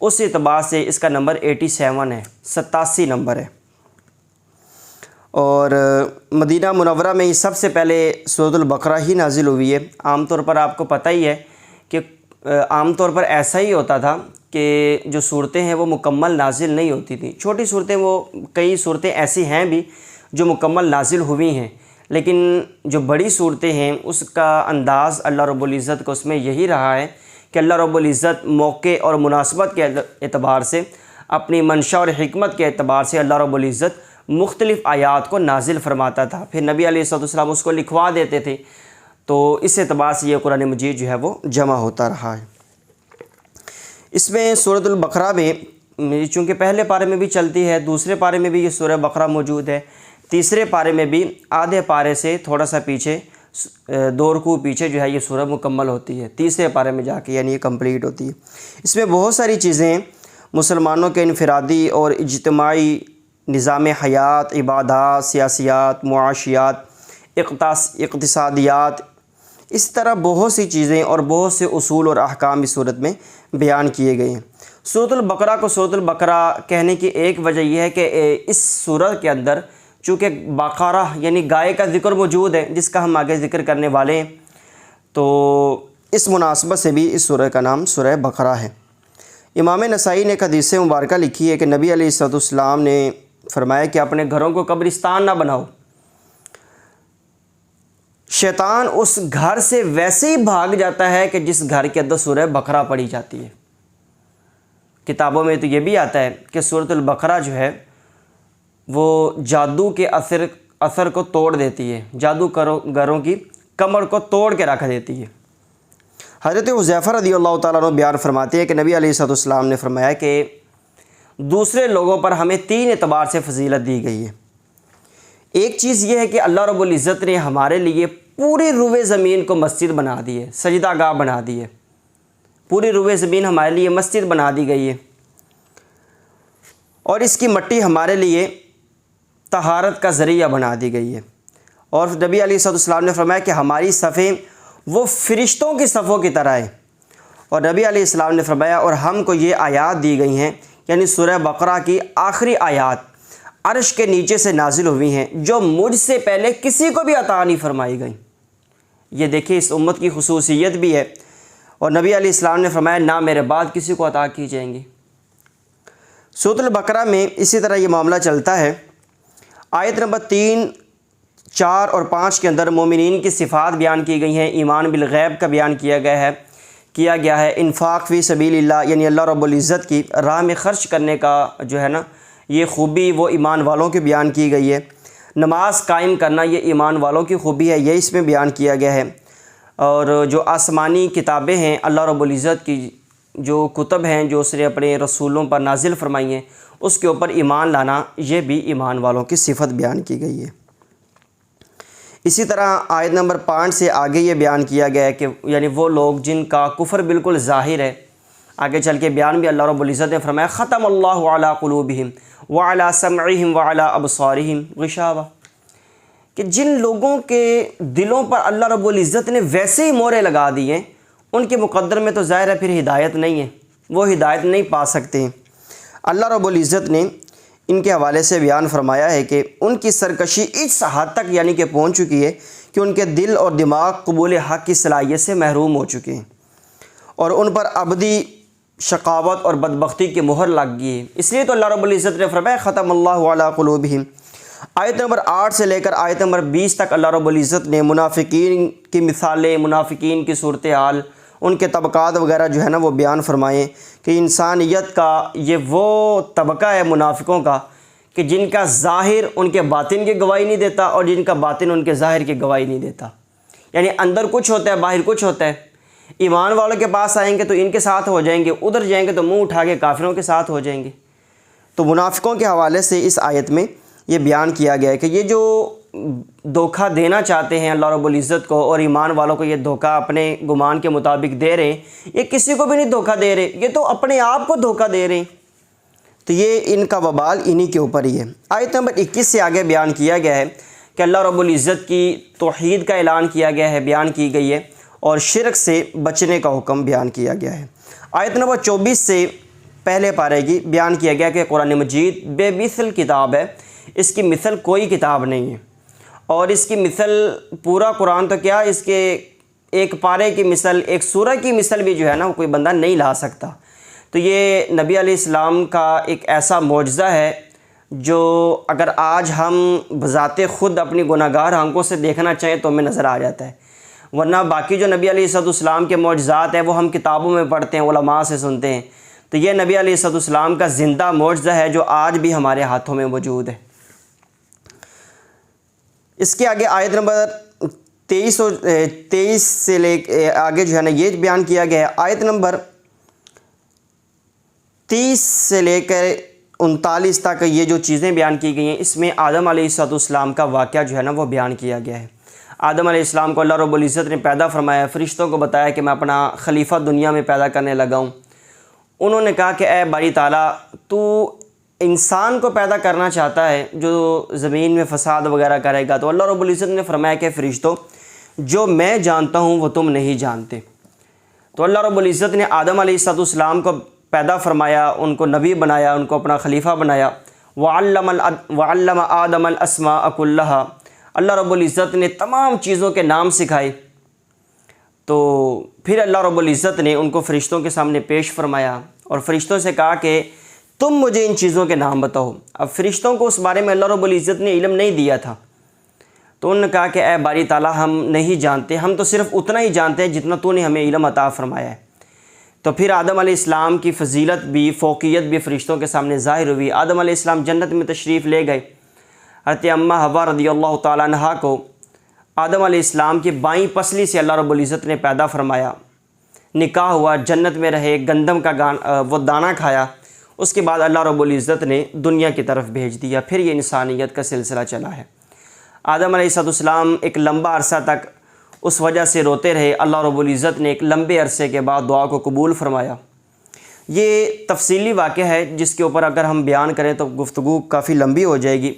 اس اعتبار سے اس کا نمبر 87 ہے، 87 نمبر ہے۔ اور مدینہ منورہ میں سب سے پہلے سورۃ البقرہ ہی نازل ہوئی ہے۔ عام طور پر آپ کو پتہ ہی ہے کہ عام طور پر ایسا ہی ہوتا تھا کہ جو صورتیں ہیں وہ مکمل نازل نہیں ہوتی تھیں، چھوٹی صورتیں، وہ کئی صورتیں ایسی ہیں بھی جو مکمل نازل ہوئی ہیں، لیکن جو بڑی صورتیں ہیں اس کا انداز اللہ رب العزت کو اس میں یہی رہا ہے کہ اللہ رب العزت موقع اور مناسبت کے اعتبار سے، اپنی منشا اور حکمت کے اعتبار سے اللہ رب العزت مختلف آیات کو نازل فرماتا تھا، پھر نبی علیہ السلام اس کو لکھوا دیتے تھے، تو اس اعتبار سے یہ قرآن مجید جو ہے وہ جمع ہوتا رہا ہے۔ اس میں سورۃ البقرہ میں چونکہ پہلے پارے میں بھی چلتی ہے، دوسرے پارے میں بھی یہ سورہ بقرہ موجود ہے، تیسرے پارے میں بھی آدھے پارے سے تھوڑا سا پیچھے 2 رکوع پیچھے جو ہے یہ سورہ مکمل ہوتی ہے، تیسرے پارے میں جا کے یعنی یہ کمپلیٹ ہوتی ہے۔ اس میں بہت ساری چیزیں مسلمانوں کے انفرادی اور اجتماعی نظام حیات، عبادات، سیاسیات، معاشیات، اقتصادیات، اس طرح بہت سی چیزیں اور بہت سے اصول اور احکام اس صورت میں بیان کیے گئے ہیں۔ سورۃ البقرہ کو سورۃ البقرہ کہنے کی ایک وجہ یہ ہے کہ اس سورت کے اندر چونکہ بقرہ یعنی گائے کا ذکر موجود ہے، جس کا ہم آگے ذکر کرنے والے ہیں، تو اس مناسبت سے بھی اس سورہ کا نام سورہ بقرہ ہے۔ امام نسائی نے ایک حدیث مبارکہ لکھی ہے کہ نبی علیہ السلام نے فرمایا کہ اپنے گھروں کو قبرستان نہ بناؤ، شیطان اس گھر سے ویسے ہی بھاگ جاتا ہے کہ جس گھر کے اندر سورہ بقرہ پڑھی جاتی ہے۔ کتابوں میں تو یہ بھی آتا ہے کہ سورۃ البقرہ جو ہے وہ جادو کے اثر کو توڑ دیتی ہے، جادو گروں کی کمر کو توڑ کے رکھ دیتی ہے۔ حضرت حذیفہ رضی اللہ تعالیٰ عنہ بیان فرماتے ہیں کہ نبی علیہ السلام نے فرمایا کہ دوسرے لوگوں پر ہمیں 3 اعتبار سے فضیلت دی گئی ہے۔ ایک چیز یہ ہے کہ اللہ رب العزت نے ہمارے لیے پوری روئے زمین کو مسجد بنا دی ہے، سجدہ گاہ بنا دی ہے، پوری روئے زمین ہمارے لیے مسجد بنا دی گئی ہے، اور اس کی مٹی ہمارے لیے طہارت کا ذریعہ بنا دی گئی ہے۔ اور نبی علیہ السلام نے فرمایا کہ ہماری صفیں وہ فرشتوں کی صفوں کی طرح ہیں، اور نبی علیہ السلام نے فرمایا اور ہم کو یہ آیات دی گئی ہیں، یعنی سورہ بقرہ کی آخری آیات عرش کے نیچے سے نازل ہوئی ہیں، جو مجھ سے پہلے کسی کو بھی عطا نہیں فرمائی گئیں۔ یہ دیکھیں اس امت کی خصوصیت بھی ہے، اور نبی علیہ السلام نے فرمایا نہ میرے بعد کسی کو عطا کی جائیں گی۔ سورۃ البقرہ میں اسی طرح یہ معاملہ چلتا ہے۔ آیت نمبر 3، 4 اور 5 کے اندر مومنین کی صفات بیان کی گئی ہیں، ایمان بالغیب کا بیان کیا گیا ہے، انفاق فی سبیل اللہ یعنی اللہ رب العزت کی راہ میں خرچ کرنے کا جو ہے نا یہ خوبی وہ ایمان والوں کی بیان کی گئی ہے، نماز قائم کرنا یہ ایمان والوں کی خوبی ہے، یہ اس میں بیان کیا گیا ہے، اور جو آسمانی کتابیں ہیں اللہ رب العزت کی جو کتب ہیں جو اس نے اپنے رسولوں پر نازل فرمائی ہیں اس کے اوپر ایمان لانا یہ بھی ایمان والوں کی صفت بیان کی گئی ہے۔ اسی طرح آیت نمبر 5 سے آگے یہ بیان کیا گیا ہے کہ یعنی وہ لوگ جن کا کفر بالکل ظاہر ہے، آگے چل کے بیان بھی اللہ رب العزت نے فرمایا ختم اللہ علی قلوبہم وعلی سمعہم وعلی ابصارہم غشاوہ، کہ جن لوگوں کے دلوں پر اللہ رب العزت نے ویسے ہی مورے لگا دی ہیں ان کے مقدر میں تو ظاہر ہے پھر ہدایت نہیں ہے، وہ ہدایت نہیں پا سکتے ہیں۔ اللہ رب العزت نے ان کے حوالے سے بیان فرمایا ہے کہ ان کی سرکشی اس حد تک یعنی کہ پہنچ چکی ہے کہ ان کے دل اور دماغ قبول حق کی صلاحیت سے محروم ہو چکے ہیں، اور ان پر ابدی شقاوت اور بدبختی کی مہر لگ گئی ہے۔ اس لیے تو اللہ رب العزت نے فرمایا ختم اللہ علی قلوبہم۔ آیت نمبر 8 سے لے کر آیت نمبر 20 تک اللہ رب العزت نے منافقین کی مثالیں، منافقین کی صورتحال، ان کے طبقات وغیرہ جو ہے نا وہ بیان فرمائیں کہ انسانیت کا یہ وہ طبقہ ہے منافقوں کا کہ جن کا ظاہر ان کے باطن کی گواہی نہیں دیتا اور جن کا باطن ان کے ظاہر کی گواہی نہیں دیتا، یعنی اندر کچھ ہوتا ہے باہر کچھ ہوتا ہے۔ ایمان والوں کے پاس آئیں گے تو ان کے ساتھ ہو جائیں گے، ادھر جائیں گے تو منہ اٹھا کے کافروں کے ساتھ ہو جائیں گے۔ تو منافقوں کے حوالے سے اس آیت میں یہ بیان کیا گیا ہے کہ یہ جو دھوکہ دینا چاہتے ہیں اللہ رب العزت کو اور ایمان والوں کو یہ دھوکہ اپنے گمان کے مطابق دے رہے ہیں، یہ کسی کو بھی نہیں دھوکہ دے رہے، یہ تو اپنے آپ کو دھوکہ دے رہے ہیں، تو یہ ان کا وبال انہی کے اوپر ہی ہے۔ آیت نمبر 21 سے آگے بیان کیا گیا ہے کہ اللہ رب العزت کی توحید کا اعلان کیا گیا ہے، بیان کی گئی ہے، اور شرک سے بچنے کا حکم بیان کیا گیا ہے۔ آیت نمبر 24 سے پہلے پارے کی بیان کیا گیا کہ قرآن مجید بے مثل کتاب ہے، اس کی مثل کوئی کتاب نہیں ہے، اور اس کی مثل پورا قرآن تو کیا، اس کے ایک پارے کی مثل، ایک سورہ کی مثل بھی جو ہے نا کوئی بندہ نہیں لا سکتا۔ تو یہ نبی علیہ السلام کا ایک ایسا معجزہ ہے جو اگر آج ہم بذات خود اپنی گناہگار آنکھوں سے دیکھنا چاہیں تو ہمیں نظر آ جاتا ہے، ورنہ باقی جو نبی علیہ السلام کے معجزات ہیں وہ ہم کتابوں میں پڑھتے ہیں، علماء سے سنتے ہیں، تو یہ نبی علیہ السلام کا زندہ معجزہ ہے جو آج بھی ہمارے ہاتھوں میں موجود ہے۔ اس کے آگے آیت نمبر 23 سے لے کے آگے جو ہے نا یہ بیان کیا گیا ہے، آیت نمبر 30 سے لے کر 39 تک یہ جو چیزیں بیان کی گئی ہیں، اس میں آدم علیہ السلام کا واقعہ جو ہے نا وہ بیان کیا گیا ہے۔ آدم علیہ السلام کو اللہ رب العزت نے پیدا فرمایا، فرشتوں کو بتایا کہ میں اپنا خلیفہ دنیا میں پیدا کرنے لگا ہوں۔ انہوں نے کہا کہ اے باری تعالیٰ، تو انسان کو پیدا کرنا چاہتا ہے جو زمین میں فساد وغیرہ کرے گا؟ تو اللہ رب العزت نے فرمایا کہ فرشتوں، جو میں جانتا ہوں وہ تم نہیں جانتے۔ تو اللہ رب العزت نے آدم علیہ السلام کو پیدا فرمایا، ان کو نبی بنایا، ان کو اپنا خلیفہ بنایا۔ وعلم آدم الاسماء کلھا، اللہ رب العزت نے تمام چیزوں کے نام سکھائے۔ تو پھر اللہ رب العزت نے ان کو فرشتوں کے سامنے پیش فرمایا اور فرشتوں سے کہا کہ تم مجھے ان چیزوں کے نام بتاؤ۔ اب فرشتوں کو اس بارے میں اللہ رب العزت نے علم نہیں دیا تھا، تو انہوں نے کہا کہ اے باری تعالیٰ، ہم نہیں جانتے، ہم تو صرف اتنا ہی جانتے ہیں جتنا تو نے ہمیں علم عطا فرمایا ہے۔ تو پھر آدم علیہ السلام کی فضیلت بھی، فوقیت بھی فرشتوں کے سامنے ظاہر ہوئی۔ آدم علیہ السلام جنت میں تشریف لے گئے۔ حضرت اماں حوا رضی اللہ تعالیٰ عنہا کو آدم علیہ السلام کی بائیں پسلی سے اللہ رب العزت نے پیدا فرمایا، نکاح ہوا، جنت میں رہے، گندم کا وہ دانہ کھایا۔ اس کے بعد اللہ رب العزت نے دنیا کی طرف بھیج دیا، پھر یہ انسانیت کا سلسلہ چلا ہے۔ آدم علیہ السلام ایک لمبا عرصہ تک اس وجہ سے روتے رہے، اللہ رب العزت نے ایک لمبے عرصے کے بعد دعا کو قبول فرمایا۔ یہ تفصیلی واقعہ ہے جس کے اوپر اگر ہم بیان کریں تو گفتگو کافی لمبی ہو جائے گی۔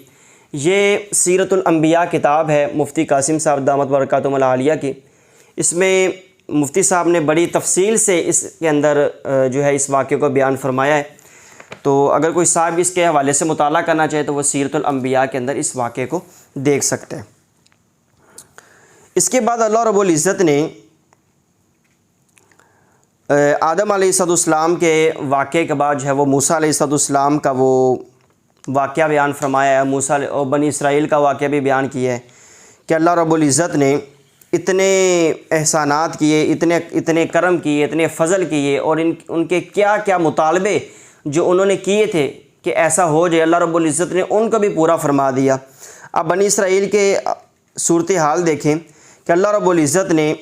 یہ سیرت الانبیاء کتاب ہے مفتی قاسم صاحب دامت برکاتہم العالیہ کی، اس میں مفتی صاحب نے بڑی تفصیل سے اس کے اندر جو ہے اس واقعے کو بیان فرمایا ہے۔ تو اگر کوئی صاحب اس کے حوالے سے مطالعہ کرنا چاہے تو وہ سیرت الانبیاء کے اندر اس واقعے کو دیکھ سکتے ہیں۔ اس کے بعد اللہ رب العزت نے آدم علیہ السلام کے واقعے کے بعد جو ہے وہ موسیٰ علیہ السلام کا وہ واقعہ بیان فرمایا ہے، موسیٰ اور بنی اسرائیل کا واقعہ بھی بیان کیا ہے کہ اللہ رب العزت نے اتنے احسانات کیے، اتنے کرم کیے، اتنے فضل کیے، اور ان کے کیا کیا مطالبے جو انہوں نے کیے تھے کہ ایسا ہو جائے، اللہ رب العزت نے ان کو بھی پورا فرما دیا۔ اب بنی اسرائیل کے صورتحال دیکھیں کہ اللہ رب العزت نے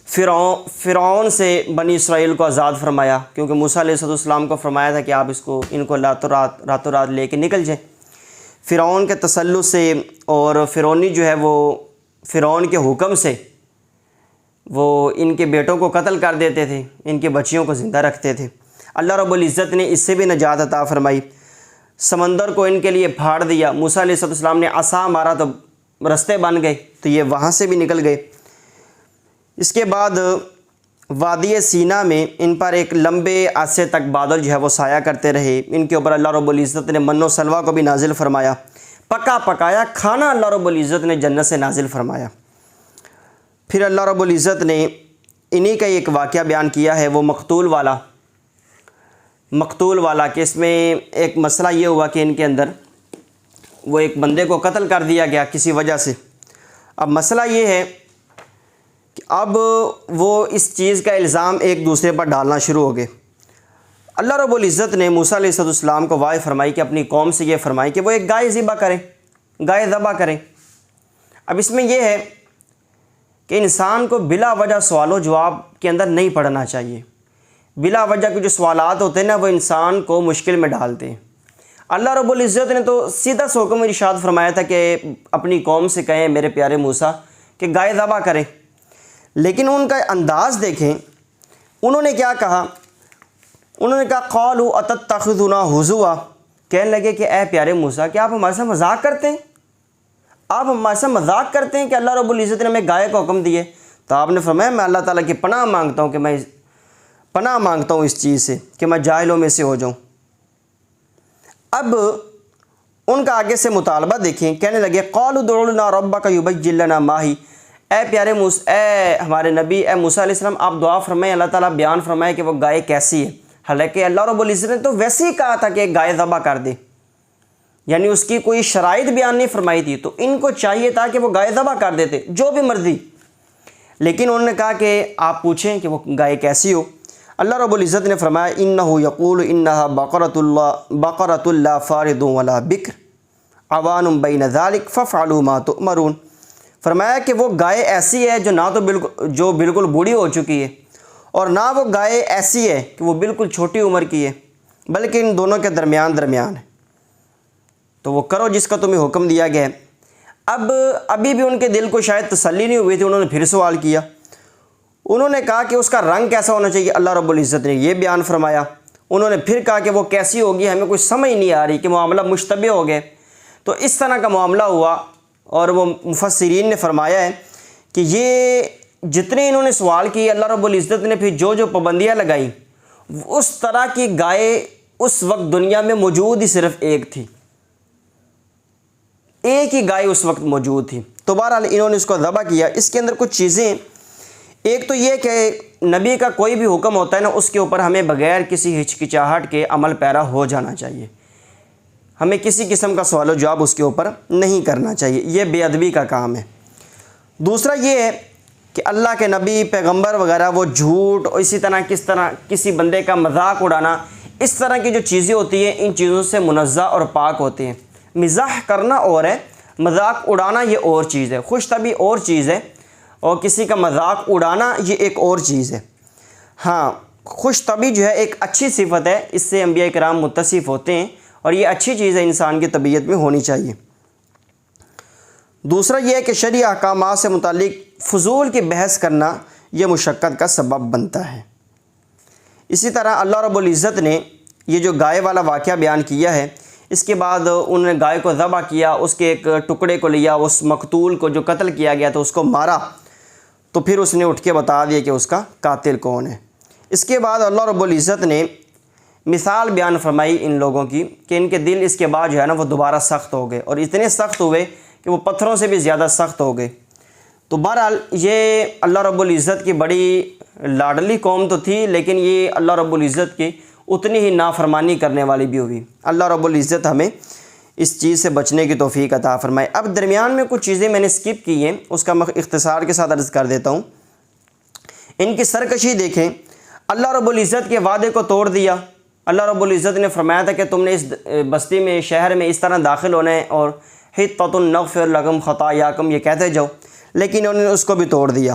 فرعون سے بنی اسرائیل کو آزاد فرمایا، کیونکہ موسیٰ علیہ السلام کو فرمایا تھا کہ آپ ان کو راتوں رات لے کے نکل جائیں۔ فرعون کے تسلط سے اور فرعونی جو ہے وہ فرعون کے حکم سے وہ ان کے بیٹوں کو قتل کر دیتے تھے، ان کی بچیوں کو زندہ رکھتے تھے۔ اللہ رب العزت نے اس سے بھی نجات عطا فرمائی، سمندر کو ان کے لیے پھاڑ دیا، موسیٰ علیہ السلام نے عصا مارا تو رستے بن گئے، تو یہ وہاں سے بھی نکل گئے۔ اس کے بعد وادی سینا میں ان پر ایک لمبے عرصے تک بادل جو ہے وہ سایہ کرتے رہے، ان کے اوپر اللہ رب العزت نے من و سلوہ کو بھی نازل فرمایا، پکا پکایا کھانا اللہ رب العزت نے جنت سے نازل فرمایا۔ پھر اللہ رب العزت نے انہی کا ایک واقعہ بیان کیا ہے، وہ مقتول والا کہ اس میں ایک مسئلہ یہ ہوا کہ ان کے اندر وہ ایک بندے کو قتل کر دیا گیا کسی وجہ سے۔ اب مسئلہ یہ ہے کہ اب وہ اس چیز کا الزام ایک دوسرے پر ڈالنا شروع ہو گئے۔ اللہ رب العزت نے موسیٰ علیہ السلام کو وعدہ فرمائی کہ اپنی قوم سے یہ فرمائی کہ وہ ایک گائے ذبح کریں۔ اب اس میں یہ ہے کہ انسان کو بلا وجہ سوال و جواب کے اندر نہیں پڑنا چاہیے۔ بلا وجہ کے جو سوالات ہوتے ہیں نا وہ انسان کو مشکل میں ڈالتے ہیں۔ اللہ رب العزت نے تو سیدھا سا حکم ارشاد فرمایا تھا کہ اپنی قوم سے کہیں میرے پیارے موسیٰ کہ گائے ذبح کریں، لیکن ان کا انداز دیکھیں، انہوں نے کیا کہا؟ انہوں نے کہا قالوا اتتخذنا ہزوا، کہنے لگے کہ اے پیارے موسیٰ کیا آپ ہمارے ساتھ مذاق کرتے ہیں؟ آپ ہمارے ساتھ مذاق کرتے ہیں کہ اللہ رب العزت نے ہمیں گائے کا حکم دیے؟ تو آپ نے فرمایا میں اللہ تعالیٰ کی پناہ مانگتا ہوں کہ میں پناہ مانگتا ہوں اس چیز سے کہ میں جاہلوں میں سے ہو جاؤں۔ اب ان کا آگے سے مطالبہ دیکھیں، کہنے لگے قالوا ادع لنا ربک یبین لنا ما ہی، اے ہمارے نبی، اے موسیٰ علیہ السلام، آپ دعا فرمائیں، اللہ تعالیٰ بیان فرمائے کہ وہ گائے کیسی ہے۔ حالانکہ اللہ رب العزت نے تو ویسے ہی کہا تھا کہ ایک گائے ذبح کر دے، یعنی اس کی کوئی شرائط بیان نہیں فرمائی تھی، تو ان کو چاہیے تھا کہ وہ گائے ذبح کر دیتے جو بھی مرضی، لیکن انہوں نے کہا کہ آپ پوچھیں کہ وہ گائے کیسی ہو۔ اللہ رب العزت نے فرمایا انہ یقول انہا بقرۃ لا فارض ولا بکر عوان بین ذلک فافعلوا ما تؤمرون۔ فرمایا کہ وہ گائے ایسی ہے جو بالکل بوڑھی ہو چکی ہے، اور نہ وہ گائے ایسی ہے کہ وہ بالکل چھوٹی عمر کی ہے، بلکہ ان دونوں کے درمیان ہے، تو وہ کرو جس کا تمہیں حکم دیا گیا ہے۔ ابھی بھی ان کے دل کو شاید تسلی نہیں ہوئی تھی، انہوں نے پھر سوال کیا، انہوں نے کہا کہ اس کا رنگ کیسا ہونا چاہیے۔ اللہ رب العزت نے یہ بیان فرمایا۔ انہوں نے پھر کہا کہ وہ کیسی ہوگی، ہمیں کوئی سمجھ نہیں آ رہی، کہ معاملہ مشتبہ ہو گئے۔ تو اس طرح کا معاملہ ہوا، اور وہ مفسرین نے فرمایا ہے کہ یہ جتنے انہوں نے سوال کیے، اللہ رب العزت نے پھر جو پابندیاں لگائیں، اس طرح کی گائے اس وقت دنیا میں موجود ہی صرف ایک تھی، ایک ہی گائے اس وقت موجود تھی۔ تو بہرحال انہوں نے اس کو ذبح کیا۔ اس کے اندر کچھ چیزیں، ایک تو یہ کہ نبی کا کوئی بھی حکم ہوتا ہے نا، اس کے اوپر ہمیں بغیر کسی ہچکچاہٹ کے عمل پیرا ہو جانا چاہیے، ہمیں کسی قسم کا سوال و جواب اس کے اوپر نہیں کرنا چاہیے، یہ بے ادبی کا کام ہے۔ دوسرا یہ ہے کہ اللہ کے نبی، پیغمبر وغیرہ وہ جھوٹ، اور اسی طرح کسی بندے کا مذاق اڑانا، اس طرح کی جو چیزیں ہوتی ہیں ان چیزوں سے منزہ اور پاک ہوتے ہیں۔ مزاح کرنا اور ہے، مذاق اڑانا یہ اور چیز ہے، خوش طبعی اور چیز ہے، اور کسی کا مذاق اڑانا یہ ایک اور چیز ہے۔ ہاں، خوش طبعی جو ہے ایک اچھی صفت ہے، اس سے انبیاء کرام متصف ہوتے ہیں، اور یہ اچھی چیز ہے، انسان کی طبیعت میں ہونی چاہیے۔ دوسرا یہ ہے کہ شرعی احکامات سے متعلق فضول کی بحث کرنا یہ مشقت کا سبب بنتا ہے۔ اسی طرح اللہ رب العزت نے یہ جو گائے والا واقعہ بیان کیا ہے، اس کے بعد انہوں نے گائے کو ذبح کیا، اس کے ایک ٹکڑے کو لیا، اس مقتول کو جو قتل کیا گیا تھا اس کو مارا، تو پھر اس نے اٹھ کے بتا دیا کہ اس کا قاتل کون ہے۔ اس کے بعد اللہ رب العزت نے مثال بیان فرمائی ان لوگوں کی کہ ان کے دل اس کے بعد جو ہے نا وہ دوبارہ سخت ہو گئے، اور اتنے سخت ہوئے کہ وہ پتھروں سے بھی زیادہ سخت ہو گئے۔ تو بہرحال یہ اللہ رب العزت کی بڑی لاڈلی قوم تو تھی، لیکن یہ اللہ رب العزت کی اتنی ہی نافرمانی کرنے والی بھی ہوئی۔ اللہ رب العزت ہمیں اس چیز سے بچنے کی توفیق عطا فرمائے۔ اب درمیان میں کچھ چیزیں میں نے سکپ کی ہیں، اس کا اختصار کے ساتھ عرض کر دیتا ہوں۔ ان کی سرکشی دیکھیں، اللہ رب العزت کے وعدے کو توڑ دیا۔ اللہ رب العزت نے فرمایا تھا کہ تم نے اس بستی میں، شہر میں اس طرح داخل ہونا ہے، اور حطۃ نغفر لکم خطایاکم یہ کہتے جاؤ، لیکن انہوں نے اس کو بھی توڑ دیا۔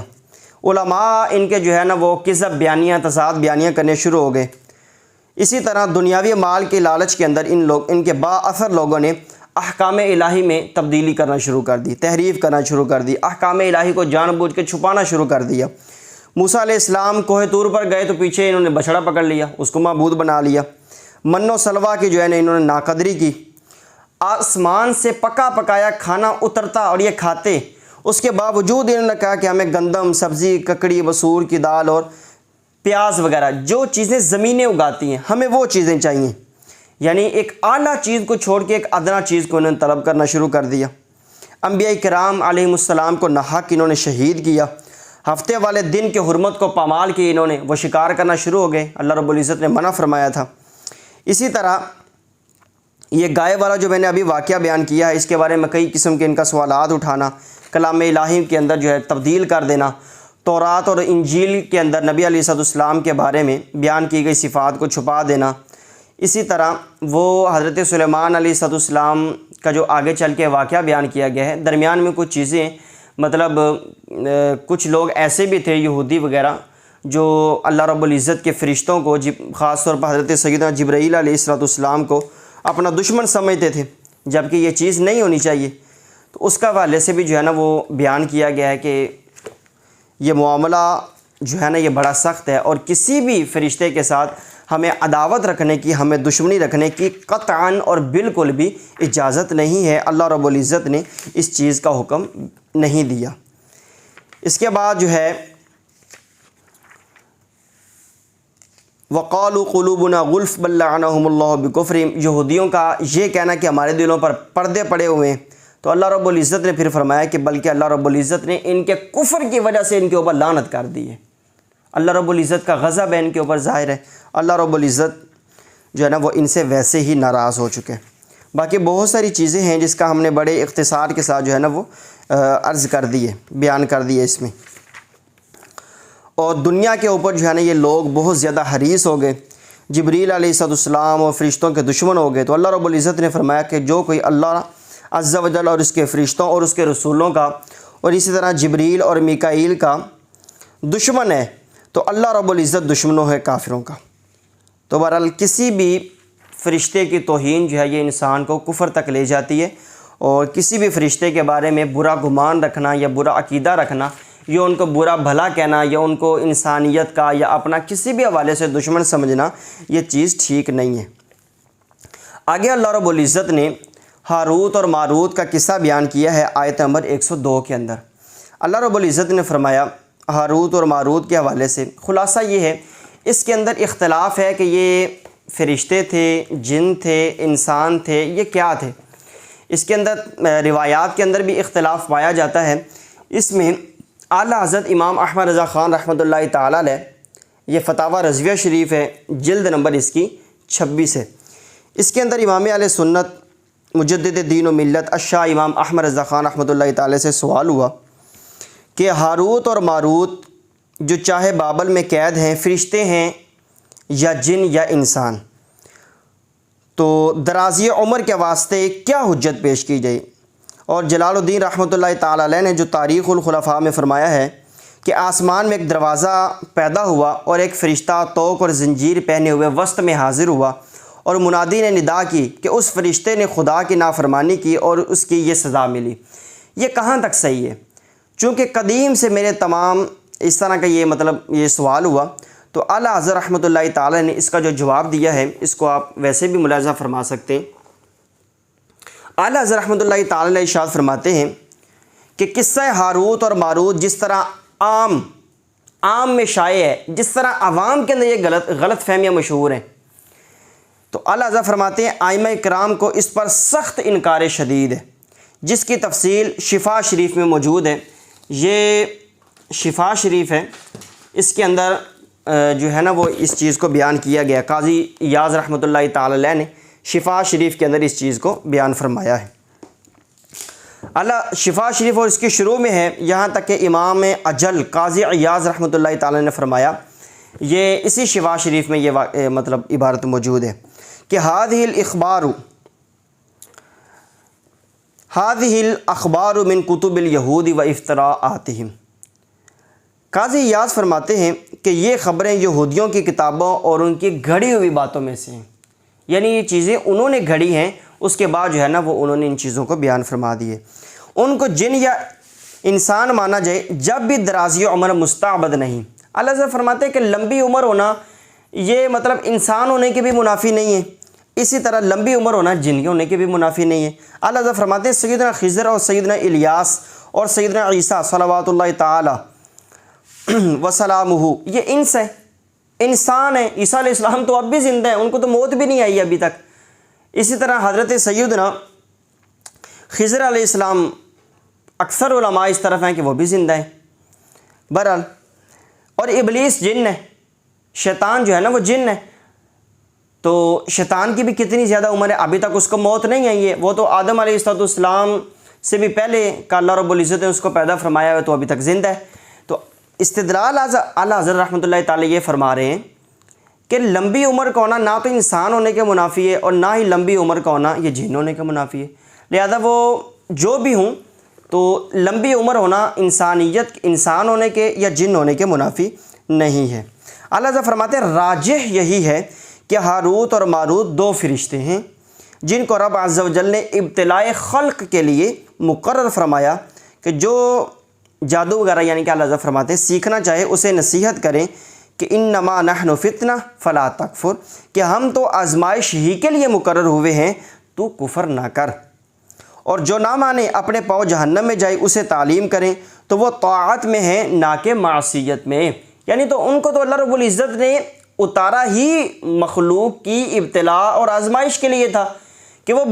علماء ان کے جو ہے نا وہ کذب بیانیاں، تضاد بیانیاں کرنے شروع ہو گئے۔ اسی طرح دنیاوی مال کے لالچ کے اندر ان کے با اثر لوگوں نے احکام الہی میں تبدیلی کرنا شروع کر دی، تحریف کرنا شروع کر دی، احکام الہی کو جان بوجھ کے چھپانا شروع کر دیا۔ موسیٰ علیہ السلام کوہ طور پر گئے تو پیچھے انہوں نے بچڑا پکڑ لیا، اس کو معبود بنا لیا۔ من و سلوہ کی جو ہے نا انہوں نے ناقدری کی۔ آسمان سے پکا پکایا کھانا اترتا اور یہ کھاتے، اس کے باوجود انہوں نے کہا کہ ہمیں گندم، سبزی، ککڑی، مسور کی دال اور پیاز وغیرہ جو چیزیں زمینیں اگاتی ہیں ہمیں وہ چیزیں چاہیے، یعنی ایک اعلیٰ چیز کو چھوڑ کے ایک ادنا چیز کو انہوں نے طلب کرنا شروع کر دیا۔ انبیاء کرام علیہم السلام کو ناحق انہوں نے شہید کیا۔ ہفتے والے دن کے حرمت کو پامال کی انہوں نے وہ شکار کرنا شروع ہو گئے، اللہ رب العزت نے منع فرمایا تھا۔ اسی طرح یہ گائے والا جو میں نے ابھی واقعہ بیان کیا ہے، اس کے بارے میں کئی قسم کے ان کا سوالات اٹھانا، کلام الہی کے اندر جو ہے تبدیل کر دینا، تورات اور انجیل کے اندر نبی علیہ السلام کے بارے میں بیان کی گئی صفات کو چھپا دینا۔ اسی طرح وہ حضرت سلیمان علیہ السلام کا جو آگے چل کے واقعہ بیان کیا گیا ہے، درمیان میں کچھ چیزیں مطلب کچھ لوگ ایسے بھی تھے یہودی وغیرہ جو اللہ رب العزت کے فرشتوں کو، خاص طور پر حضرت سیدنا جبرائیل علیہ السلام کو اپنا دشمن سمجھتے تھے، جبکہ یہ چیز نہیں ہونی چاہیے۔ تو اس کا حوالے سے بھی جو ہے نا وہ بیان کیا گیا ہے کہ یہ معاملہ جو ہے نا یہ بڑا سخت ہے، اور کسی بھی فرشتے کے ساتھ ہمیں عداوت رکھنے کی، ہمیں دشمنی رکھنے کی قطعاً اور بالکل بھی اجازت نہیں ہے۔ اللہ رب العزت نے اس چیز کا حکم نہیں دیا۔ اس کے بعد جو ہے وقالوا قلوبنا غلف بل لعنهم اللہ بکفرہم، یہودیوں کا یہ کہنا کہ ہمارے دلوں پر پردے پڑے ہوئے ہیں، تو اللہ رب العزت نے پھر فرمایا کہ بلکہ اللہ رب العزت نے ان کے کفر کی وجہ سے ان کے اوپر لعنت کر دی ہے۔ اللہ رب العزت کا غضب ہے ان کے اوپر ظاہر ہے، اللہ رب العزت جو ہے نا وہ ان سے ویسے ہی ناراض ہو چکے ہیں۔ باقی بہت ساری چیزیں ہیں جس کا ہم نے بڑے اختصار کے ساتھ جو ہے نا وہ عرض کر دی ہے، بیان کر دی ہے اس میں۔ اور دنیا کے اوپر جو ہے نا یہ لوگ بہت زیادہ حریص ہو گئے، جبریل علیہ السلام اور فرشتوں کے دشمن ہو گئے، تو اللہ رب العزت نے فرمایا کہ جو کوئی اللہ عز و جل اور اس کے فرشتوں اور اس کے رسولوں کا اور اسی طرح جبریل اور میکائیل کا دشمن ہے تو اللہ رب العزت دشمنوں ہے کافروں کا۔ تو بہرحال کسی بھی فرشتے کی توہین جو ہے یہ انسان کو کفر تک لے جاتی ہے، اور کسی بھی فرشتے کے بارے میں برا گمان رکھنا یا برا عقیدہ رکھنا یا ان کو برا بھلا کہنا یا ان کو انسانیت کا یا اپنا کسی بھی حوالے سے دشمن سمجھنا یہ چیز ٹھیک نہیں ہے۔ آگے اللہ رب العزت نے ہاروت اور ماروت کا قصہ بیان کیا ہے آیت نمبر 102 کے اندر۔ اللہ رب العزت نے فرمایا ہاروت اور ماروت کے حوالے سے خلاصہ یہ ہے، اس کے اندر اختلاف ہے کہ یہ فرشتے تھے، جن تھے، انسان تھے، یہ کیا تھے۔ اس کے اندر روایات کے اندر بھی اختلاف پایا جاتا ہے۔ اس میں اعلیٰ حضرت امام احمد رضا خان رحمۃ اللہ تعالیٰ علیہ، یہ فتاوی رضویہ شریف ہے، جلد نمبر اس کی 26 ہے۔ اس کے اندر امام علیہ سنت مجدد دین و ملت الشاہ امام احمد رضا خان رحمۃ اللہ تعالیٰ سے سوال ہوا کہ ہاروت اور ماروت جو چاہے بابل میں قید ہیں، فرشتے ہیں یا جن یا انسان، تو درازی عمر کے واسطے کیا حجت پیش کی جائے؟ اور جلال الدین رحمۃ اللہ تعالیٰ علیہ نے جو تاریخ الخلفاء میں فرمایا ہے کہ آسمان میں ایک دروازہ پیدا ہوا اور ایک فرشتہ توق اور زنجیر پہنے ہوئے وسط میں حاضر ہوا، اور منادی نے ندا کی کہ اس فرشتے نے خدا کی نافرمانی کی اور اس کی یہ سزا ملی۔ یہ کہاں تک صحیح ہے؟ چونکہ قدیم سے میرے تمام اس طرح کا یہ سوال ہوا، تو اعلیٰ حضرت رحمۃ اللہ تعالیٰ نے اس کا جو جواب دیا ہے اس کو آپ ویسے بھی ملاحظہ فرما سکتے ہیں۔ اعلیٰ حضرت رحمۃ اللہ تعالیٰ ارشاد فرماتے ہیں کہ قصہ ہاروت اور ماروت جس طرح عام میں شائع ہے، جس طرح عوام کے اندر یہ غلط فہمیاں مشہور ہیں، تو اعلیٰ حضرت فرماتے ہیں ائمہ کرام کو اس پر سخت انکار شدید ہے، جس کی تفصیل شفا شریف میں موجود ہے۔ یہ شفا شریف ہے، اس کے اندر جو ہے نا وہ اس چیز کو بیان کیا گیا، قاضی ایاز رحمۃ اللہ تعالی علیہ نے شفا شریف کے اندر اس چیز کو بیان فرمایا ہے۔ اللہ شفا شریف اور اس کی شروع میں ہے، یہاں تک کہ امام اجل قاضی ایاز رحمۃ اللہ تعالی نے فرمایا، یہ اسی شفا شریف میں یہ عبارت موجود ہے کہ هذه الاخبار من کتب اليہود و افتراءاتہم۔ قاضی ایاز فرماتے ہیں کہ یہ خبریں یہودیوں کی کتابوں اور ان کی گھڑی ہوئی باتوں میں سے ہیں، یعنی یہ چیزیں انہوں نے گھڑی ہیں، اس کے بعد جو ہے نا وہ انہوں نے ان چیزوں کو بیان فرما دیے۔ ان کو جن یا انسان مانا جائے جب بھی درازی عمر مستعبد نہیں۔ اللہ تعالیٰ فرماتے ہیں کہ لمبی عمر ہونا یہ انسان ہونے کے بھی منافی نہیں ہے، اسی طرح لمبی عمر ہونا جن ہونے کے بھی منافی نہیں ہے۔ اللہ تعالیٰ فرماتے ہیں سیدنا خضر اور سیدنا الیاس اور سیدنا عیسیٰ صلوات اللہ تعالی وسلامہ یہ انس ہے، انسان ہیں۔ عیسیٰ علیہ السلام تو اب بھی زندہ ہیں، ان کو تو موت بھی نہیں آئی ابھی تک۔ اسی طرح حضرت سیدنا خضر علیہ السلام، اکثر علماء اس طرف ہیں کہ وہ بھی زندہ ہیں۔ بہرحال اور ابلیس جن ہے، شیطان جو ہے نا وہ جن ہے، تو شیطان کی بھی کتنی زیادہ عمر ہے، ابھی تک اس کو موت نہیں آئی ہے، وہ تو آدم علیہ السلام سے بھی پہلے کا اللہ رب العزت نے اس کو پیدا فرمایا ہے، تو ابھی تک زندہ ہے۔ تو استدلال اعلیٰ حضرت رحمۃ اللہ تعالی یہ فرما رہے ہیں کہ لمبی عمر کا ہونا نہ تو انسان ہونے کے منافی ہے اور نہ ہی لمبی عمر کا ہونا یہ جن ہونے کے منافی ہے، لہذا وہ جو بھی ہوں تو لمبی عمر ہونا انسان ہونے کے یا جن ہونے کے منافی نہیں ہے۔ اللہ تعالیٰ فرماتے ہیں راجح یہی ہے کہ ہاروت اور ماروت دو فرشتے ہیں جن کو رب عز و جل نے ابتلاء خلق کے لیے مقرر فرمایا کہ جو جادو وغیرہ یعنی کہ اللہ تعالیٰ فرماتے ہیں سیکھنا چاہے اسے نصیحت کریں کہ انما نحن فتنہ فلا تکفر، کہ ہم تو آزمائش ہی کے لیے مقرر ہوئے ہیں، تو کفر نہ کر، اور جو نہ مانے اپنے پاؤں جہنم میں جائے اسے تعلیم کریں تو وہ طاعت میں ہے نہ کہ معصیت میں۔ یعنی تو ان کو تو اللہ رب العزت نے اتارا ہی مخلوق کی ابتلا اور آزمائش کے لیے تھا کہ وہ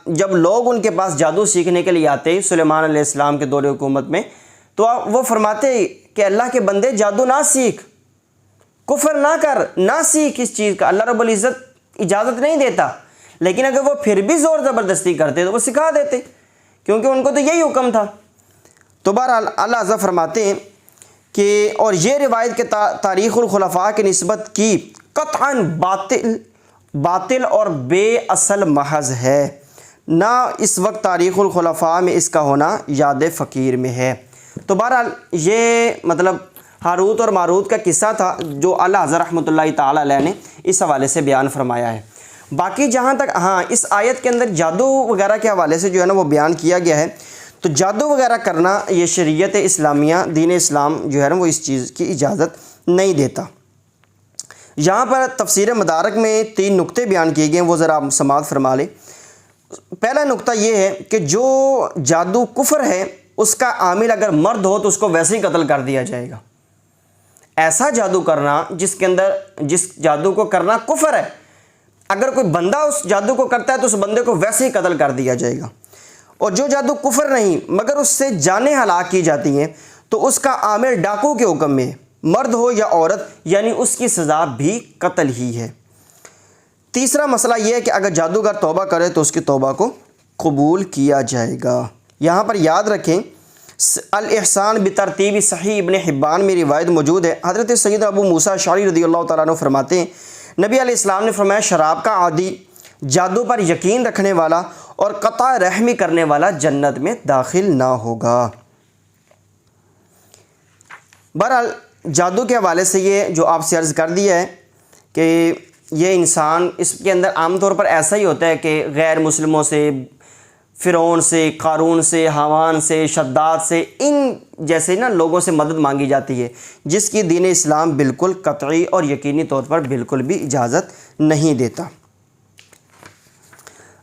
جب لوگ ان کے پاس جادو سیکھنے کے لیے آتے سلیمان علیہ السلام کے دور حکومت میں، تو وہ فرماتے کہ اللہ کے بندے جادو نہ سیکھ، کفر نہ کر، نہ سیکھ اس چیز کا، اللہ رب العزت اجازت نہیں دیتا۔ لیکن اگر وہ پھر بھی زور زبردستی کرتے تو وہ سکھا دیتے، کیونکہ ان کو تو یہی حکم تھا۔ تو بہرحال اللہ عز فرماتے ہیں کہ اور یہ روایت کے تاریخ الخلفاء کی نسبت کی قطعاً باطل اور بے اصل محض ہے، نہ اس وقت تاریخ الخلفاء میں اس کا ہونا یاد فقیر میں ہے۔ تو بہرحال یہ مطلب ہاروت اور ماروت کا قصہ تھا جو اعلیٰ حضرت رحمۃ اللہ تعالیٰ علیہ نے اس حوالے سے بیان فرمایا ہے۔ باقی جہاں تک اس آیت کے اندر جادو وغیرہ کے حوالے سے جو ہے نا وہ بیان کیا گیا ہے، تو جادو وغیرہ کرنا یہ شریعت اسلامیہ، دین اسلام جو ہے نا وہ اس چیز کی اجازت نہیں دیتا۔ یہاں پر تفسیر مدارک میں 3 نقطے بیان کیے گئے ہیں، وہ ذرا آپ سماعت فرما لیں۔ پہلا نقطہ یہ ہے کہ جو جادو کفر ہے اس کا عامل اگر مرد ہو تو اس کو ویسے ہی قتل کر دیا جائے گا۔ ایسا جادو کرنا جس جادو کو کرنا کفر ہے، اگر کوئی بندہ اس جادو کو کرتا ہے تو اس بندے کو ویسے ہی قتل کر دیا جائے گا۔ اور جو جادو کفر نہیں مگر اس سے جانیں ہلاک کی جاتی ہیں تو اس کا عامل ڈاکو کے حکم میں ہے، مرد ہو یا عورت، یعنی اس کی سزا بھی قتل ہی ہے۔ تیسرا مسئلہ یہ ہے کہ اگر جادوگر توبہ کرے تو اس کی توبہ کو قبول کیا جائے گا۔ یہاں پر یاد رکھیں الاحسان بترتیب صحیح ابن حبان میں روایت موجود ہے، حضرت سید ابو موسیٰ اشعری رضی اللہ تعالیٰ عنہ فرماتے ہیں نبی علیہ السلام نے فرمایا شراب کا عادی، جادو پر یقین رکھنے والا اور قطع رحمی کرنے والا جنت میں داخل نہ ہوگا۔ بہرحال جادو کے حوالے سے یہ جو آپ سے عرض کر دیا ہے کہ یہ انسان اس کے اندر عام طور پر ایسا ہی ہوتا ہے کہ غیر مسلموں سے، فرعون سے، قارون سے، حامان سے، شداد سے، ان جیسے نا لوگوں سے مدد مانگی جاتی ہے، جس کی دین اسلام بالکل قطعی اور یقینی طور پر بالکل بھی اجازت نہیں دیتا۔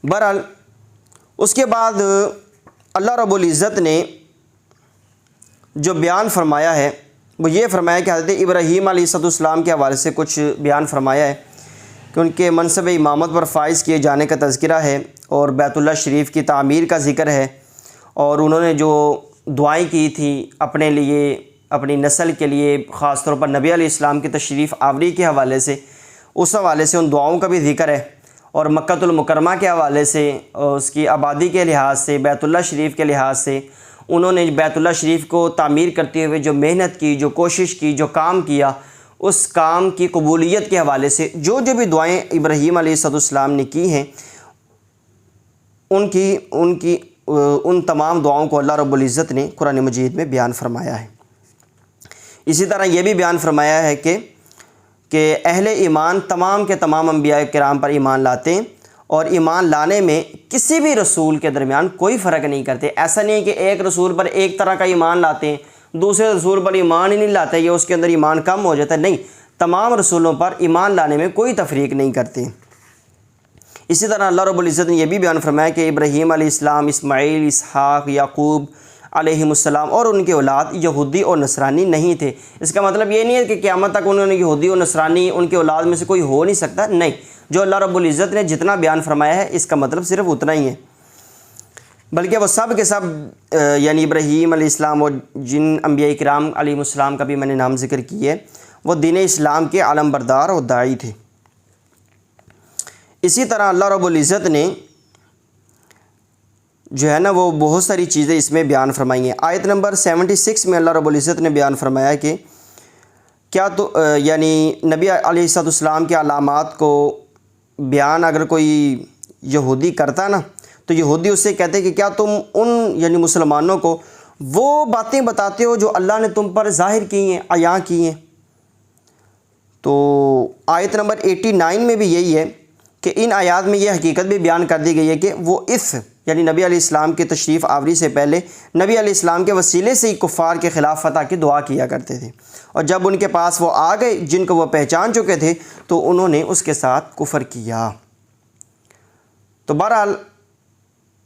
بہرحال اس کے بعد اللہ رب العزت نے جو بیان فرمایا ہے وہ یہ فرمایا کہ حضرت ابراہیم علیہ السلام کے حوالے سے کچھ بیان فرمایا ہے کہ ان کے منصب امامت پر فائز کیے جانے کا تذکرہ ہے اور بیت اللہ شریف کی تعمیر کا ذکر ہے، اور انہوں نے جو دعائیں کی تھیں اپنے لیے، اپنی نسل کے لیے، خاص طور پر نبی علیہ السلام کی تشریف آوری کے حوالے سے، اس حوالے سے ان دعاؤں کا بھی ذکر ہے، اور مکۃ المکرمہ کے حوالے سے، اس کی آبادی کے لحاظ سے، بیت اللہ شریف کے لحاظ سے انہوں نے بیت اللہ شریف کو تعمیر کرتے ہوئے جو محنت کی، جو کوشش کی، جو کام کیا، اس کام کی قبولیت کے حوالے سے جو بھی دعائیں ابراہیم علیہ السلام نے کی ہیں ان تمام دعاؤں کو اللہ رب العزت نے قرآن مجید میں بیان فرمایا ہے۔ اسی طرح یہ بھی بیان فرمایا ہے کہ اہل ایمان تمام کے تمام انبیاء کرام پر ایمان لاتے ہیں، اور ایمان لانے میں کسی بھی رسول کے درمیان کوئی فرق نہیں کرتے۔ ایسا نہیں کہ ایک رسول پر ایک طرح کا ایمان لاتے ہیں، دوسرے رسول پر ایمان ہی نہیں لاتے یا اس کے اندر ایمان کم ہو جاتا ہے، نہیں، تمام رسولوں پر ایمان لانے میں کوئی تفریق نہیں کرتے۔ اسی طرح اللہ رب العزت نے یہ بھی بیان فرمایا کہ ابراہیم علیہ السلام، اسماعیل، اسحاق، یعقوب علیہم السلام اور ان کے اولاد یہودی اور نصرانی نہیں تھے۔ اس کا مطلب یہ نہیں ہے کہ قیامت تک انہوں نے یہودی اور نصرانی ان کے اولاد میں سے کوئی ہو نہیں سکتا، نہیں، جو اللہ رب العزت نے جتنا بیان فرمایا ہے اس کا مطلب صرف اتنا ہی ہے، بلکہ وہ سب کے سب یعنی ابراہیم علیہ السلام اور جن انبیاء کرام علیہ السلام کا بھی میں نے نام ذکر کی ہے وہ دین اسلام کے علم بردار اور داعی تھے۔ اسی طرح اللہ رب العزت نے جو ہے نا وہ بہت ساری چیزیں اس میں بیان فرمائی ہیں۔ آیت نمبر 76 میں اللہ رب العزت نے بیان فرمایا کہ کیا تو یعنی نبی علیہ السلام کے علامات کو بیان اگر کوئی یہودی کرتا نا تو یہودی اس سے کہتے کہ کیا تم ان یعنی مسلمانوں کو وہ باتیں بتاتے ہو جو اللہ نے تم پر ظاہر کی ہیں، عیاں کی ہیں۔ تو آیت نمبر 89 میں بھی یہی ہے کہ ان آیات میں یہ حقیقت بھی بیان کر دی گئی ہے کہ وہ یعنی نبی علیہ السلام کے تشریف آوری سے پہلے نبی علیہ السلام کے وسیلے سے ہی کفار کے خلاف فتح کی دعا کیا کرتے تھے، اور جب ان کے پاس وہ آ گئے جن کو وہ پہچان چکے تھے تو انہوں نے اس کے ساتھ کفر کیا۔ تو بہرحال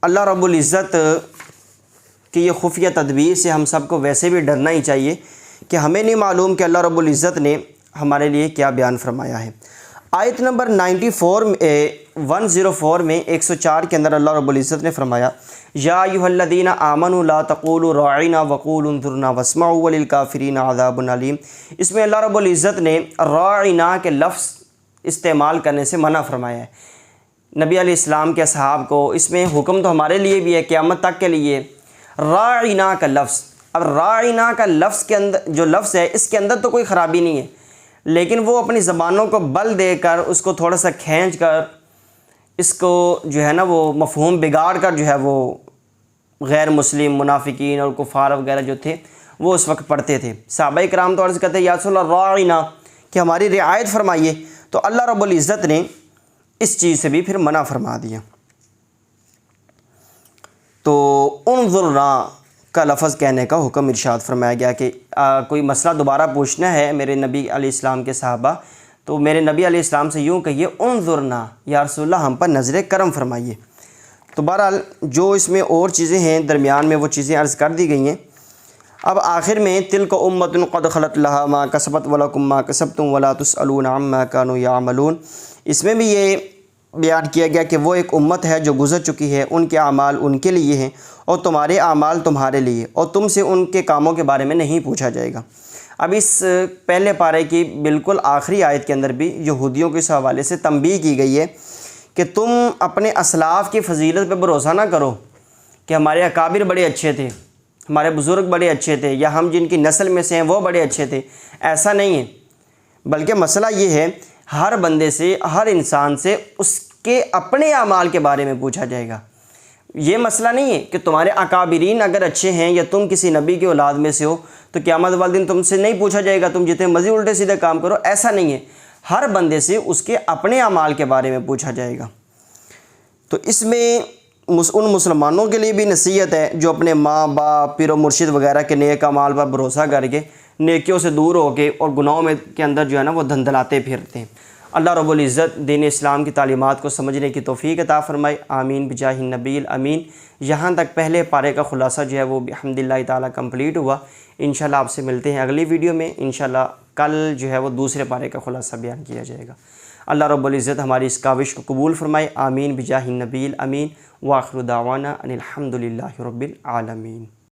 اللہ رب العزت کی یہ خفیہ تدبیر سے ہم سب کو ویسے بھی ڈرنا ہی چاہیے کہ ہمیں نہیں معلوم کہ اللہ رب العزت نے ہمارے لیے کیا بیان فرمایا ہے۔ آیت نمبر 104 میں 104 کے اندر اللہ رب العزت نے فرمایا یا ایھا الذین آمنوا لا تقولوا راعنا وقولوا انظرنا واسمعوا وللکافرین عذاب علیم۔ اس میں اللہ رب العزت نے راعنا کے لفظ استعمال کرنے سے منع فرمایا ہے نبی علیہ السلام کے اصحاب کو۔ اس میں حکم تو ہمارے لیے بھی ہے قیامت تک کے لیے۔ راعنا کا لفظ، اب راعنا کا لفظ کے اندر جو لفظ ہے اس کے اندر تو کوئی خرابی نہیں ہے، لیکن وہ اپنی زبانوں کو بل دے کر اس کو تھوڑا سا کھینچ کر اس کو جو ہے نا وہ مفہوم بگاڑ کر جو ہے وہ غیر مسلم منافقین اور کفار وغیرہ جو تھے وہ اس وقت پڑھتے تھے۔ صحابہ کرام تو عرض کرتے یا رسول اللہ راعنا کہ ہماری رعایت فرمائیے، تو اللہ رب العزت نے اس چیز سے بھی پھر منع فرما دیا۔ تو انظرنا کا لفظ کہنے کا حکم ارشاد فرمایا گیا کہ کوئی مسئلہ دوبارہ پوچھنا ہے میرے نبی علیہ السلام کے صحابہ، تو میرے نبی علیہ السلام سے یوں کہیے انظرنا یا رسول اللہ ہم پر نظر کرم فرمائیے۔ تو بہرحال جو اس میں اور چیزیں ہیں درمیان میں وہ چیزیں عرض کر دی گئی ہیں۔ اب آخر میں تلک امۃ قد خلت لہا ما کسبت ولکم ما کسبتم ولا تسألون عما کانوا یعملون۔ اس میں بھی یہ بیان کیا گیا کہ وہ ایک امت ہے جو گزر چکی ہے، ان کے اعمال ان کے لیے ہیں اور تمہارے اعمال تمہارے لیے، اور تم سے ان کے کاموں کے بارے میں نہیں پوچھا جائے گا۔ اب اس پہلے پارے کی بالکل آخری آیت کے اندر بھی یہودیوں کے اس حوالے سے تنبیہ کی گئی ہے کہ تم اپنے اسلاف کی فضیلت پہ بھروسہ نہ کرو کہ ہمارے اکابر بڑے اچھے تھے، ہمارے بزرگ بڑے اچھے تھے، یا ہم جن کی نسل میں سے ہیں وہ بڑے اچھے تھے۔ ایسا نہیں ہے، بلکہ مسئلہ یہ ہے ہر بندے سے، ہر انسان سے اس کے اپنے اعمال کے بارے میں پوچھا جائے گا۔ یہ مسئلہ نہیں ہے کہ تمہارے اکابرین اگر اچھے ہیں یا تم کسی نبی کے اولاد میں سے ہو تو قیامت والے دن تم سے نہیں پوچھا جائے گا تم جتنے مرضی الٹے سیدھے کام کرو، ایسا نہیں ہے۔ ہر بندے سے اس کے اپنے اعمال کے بارے میں پوچھا جائے گا۔ تو اس میں ان مسلمانوں کے لیے بھی نصیحت ہے جو اپنے ماں باپ پیر و مرشد وغیرہ کے نیک اعمال پر بھروسہ کر کے نیکیوں سے دور ہو کے اور گناہوں میں کے اندر جو ہے نا وہ دھندلاتے پھرتے ہیں۔ اللہ رب العزت دین اسلام کی تعلیمات کو سمجھنے کی توفیق عطا فرمائے، آمین بجاہ النبی الامین۔ یہاں تک پہلے پارے کا خلاصہ جو ہے وہ بحمدللہ تعالیٰ کمپلیٹ ہوا۔ انشاءاللہ آپ سے ملتے ہیں اگلی ویڈیو میں۔ انشاءاللہ کل جو ہے وہ دوسرے پارے کا خلاصہ بیان کیا جائے گا۔ اللہ رب العزت ہماری اس کاوش کو قبول فرمائے، آمین بجاہ النبی الامین۔ وآخر دعوانا ان الحمدللہ رب العالمین۔